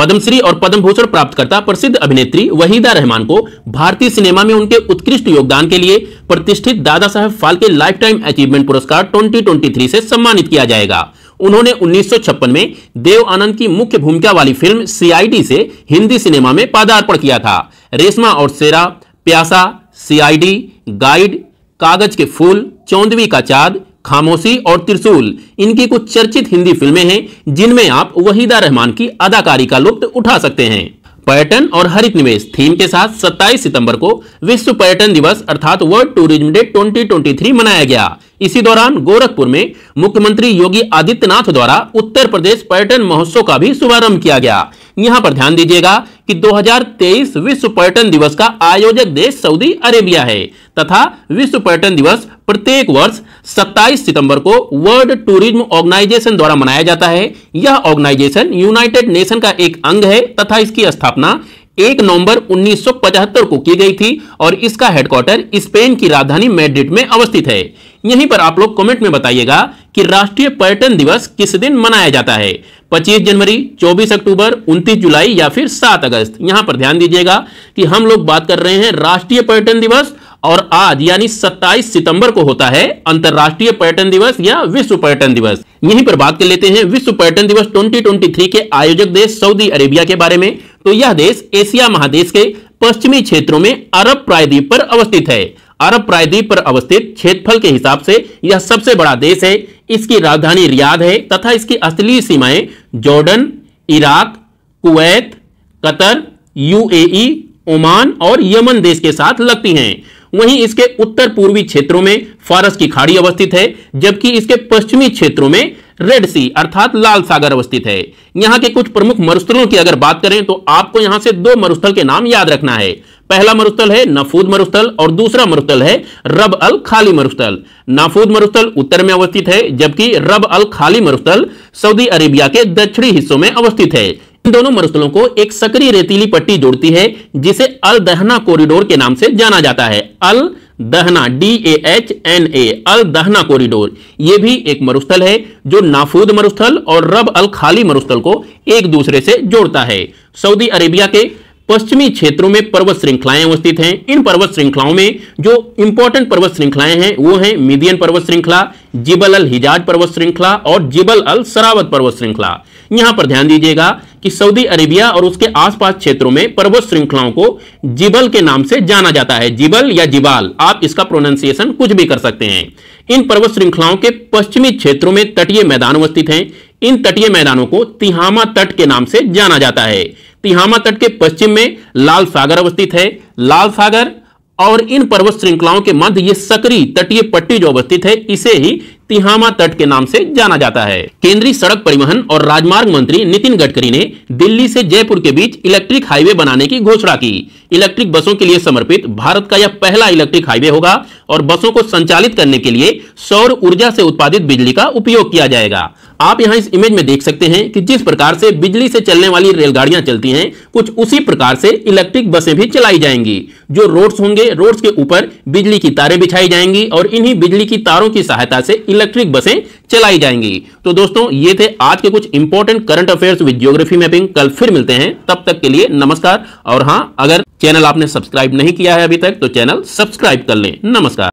पद्मश्री और पद्म भूषण प्राप्तकर्ता प्रसिद्ध अभिनेत्री वहीदा रहमान को भारतीय सिनेमा में उनके उत्कृष्ट योगदान के लिए प्रतिष्ठित Dada Saheb Phalke life time achievement पुरस्कार 2023 से सम्मानित किया जाएगा। उन्होंने 1956 में देव आनंद की मुख्य भूमिका वाली फिल्म सीआईडी से हिंदी सिनेमा में पदार्पण किया था। रेशमा और शेरा, प्यासा, सीआईडी, गाइड, कागज के फूल, चौंदवी का चाँद, खामोशी और त्रिशूल इनकी कुछ चर्चित हिंदी फिल्में हैं जिनमें आप वहीदा रहमान की अदाकारी का लुत्फ उठा सकते हैं। पर्यटन और हरित निवेश थीम के साथ 27 सितंबर को विश्व पर्यटन दिवस अर्थात वर्ल्ड टूरिज्म डे 2023 मनाया गया। इसी दौरान गोरखपुर में मुख्यमंत्री योगी आदित्यनाथ द्वारा उत्तर प्रदेश पर्यटन महोत्सव का भी शुभारंभ किया गया। यहां पर ध्यान दीजिएगा कि 2023 विश्व पर्यटन दिवस का आयोजक देश सऊदी अरेबिया है तथा विश्व पर्यटन दिवस प्रत्येक वर्ष 27 सितंबर को वर्ल्ड टूरिज्म ऑर्गेनाइजेशन द्वारा मनाया जाता है। यह ऑर्गेनाइजेशन यूनाइटेड नेशन का एक अंग है तथा इसकी स्थापना 1 नवंबर 1975 को की गई थी और इसका हेडक्वार्टर स्पेन की राजधानी मैड्रिड में अवस्थित है। यहीं पर आप लोग कमेंट में बताइएगा कि राष्ट्रीय पर्यटन दिवस किस दिन मनाया जाता है, 25 जनवरी, 24 अक्टूबर, 29 जुलाई या फिर 7 अगस्त। यहां पर ध्यान दीजिएगा कि हम लोग बात कर रहे हैं राष्ट्रीय पर्यटन दिवस और आज यानी 27 सितंबर को होता है अंतरराष्ट्रीय पर्यटन दिवस या विश्व पर्यटन दिवस। यहीं पर बात कर लेते हैं विश्व पर्यटन दिवस 2023 के आयोजक देश सऊदी अरेबिया के बारे में। तो यह देश एशिया महादेश के पश्चिमी क्षेत्रों में अरब प्रायद्वीप पर अवस्थित है। अरब प्रायद्वीप पर अवस्थित क्षेत्रफल के हिसाब से यह सबसे बड़ा देश है। इसकी राजधानी रियाद है तथा इसकी असली सीमाएं Jordan, Iraq, Kuwait, Qatar, UAE, Oman और यमन देश के साथ लगती हैं। वहीं इसके उत्तर पूर्वी क्षेत्रों में फारस की खाड़ी अवस्थित है जबकि इसके पश्चिमी क्षेत्रों में रेड सी अर्थात लाल सागर अवस्थित है। यहां के कुछ प्रमुख मरुस्थलों की अगर बात करें तो आपको यहां से 2 मरुस्थल के नाम याद रखना है। पहला मरुस्थल है नाफूद मरुस्थल और दूसरा मरुस्थल है रब अल खाली मरुस्थल। नाफूद मरुस्थल उत्तर में अवस्थित है जबकि रब अल खाली मरुस्थल सऊदी अरेबिया के दक्षिणी हिस्सों में अवस्थित है। इन दोनों मरुस्थलों को एक सक्रिय रेतीली पट्टी जोड़ती है जिसे अल दहना कॉरिडोर के नाम से जाना जाता है। अल दहना DAHNA अल दहना कॉरिडोर यह भी एक मरुस्थल है जो नाफूद मरुस्थल और रब अल खाली मरुस्थल को एक दूसरे से जोड़ता है। सऊदी अरेबिया के पश्चिमी क्षेत्रों में पर्वत श्रृंखलाएं अवस्थित हैं। इन पर्वत श्रृंखलाओं में जो इंपॉर्टेंट पर्वत श्रृंखलाएं हैं वो हैं मिदियन पर्वत श्रृंखला, जिबल अल हिजाज पर्वत श्रृंखला और जिबल अल सरावत पर्वत श्रृंखला। यहां पर ध्यान दीजिएगा कि सऊदी अरेबिया और उसके आसपास क्षेत्रों में पर्वत श्रृंखलाओं को जिबल के नाम से जाना जाता है। जिबल या जिबाल, आप इसका प्रोनाउंसिएशन कुछ भी कर सकते हैं। इन पर्वत श्रृंखलाओं के पश्चिमी क्षेत्रों में तटीय मैदान अवस्थित हैं। इन तटीय मैदानों को तिहामा तट के नाम से जाना जाता है। तिहामा तट के पश्चिम में लाल सागर अवस्थित है। लाल सागर और इन पर्वत श्रृंखलाओं के मध्य ये सकरी तटीय पट्टी जो अवस्थित है इसे ही तिहामा तट के नाम से जाना जाता है। केंद्रीय सड़क परिवहन और राजमार्ग मंत्री नितिन गडकरी ने दिल्ली से जयपुर के बीच इलेक्ट्रिक हाईवे बनाने की घोषणा की। इलेक्ट्रिक बसों के लिए समर्पित भारत का यह पहला इलेक्ट्रिक हाईवे होगा और बसों को संचालित करने के लिए सौर ऊर्जा से उत्पादित बिजली का उपयोग किया जाएगा। आप यहां इस इमेज में देख सकते हैं कि जिस प्रकार से बिजली से चलने वाली रेलगाड़ियां चलती हैं कुछ उसी प्रकार से इलेक्ट्रिक बसें भी चलाई जाएंगी। जो रोड्स होंगे, रोड्स के ऊपर बिजली की तारें बिछाई जाएंगी और इन्हीं बिजली की तारों की सहायता से इलेक्ट्रिक बसें चलाई जाएंगी। तो दोस्तों ये थे आज के कुछ important current affairs with geography mapping. कल फिर मिलते हैं, तब तक के लिए नमस्कार। और हां, अगर चैनल आपने सब्सक्राइब नहीं किया है अभी तक तो चैनल सब्सक्राइब कर लें। नमस्कार।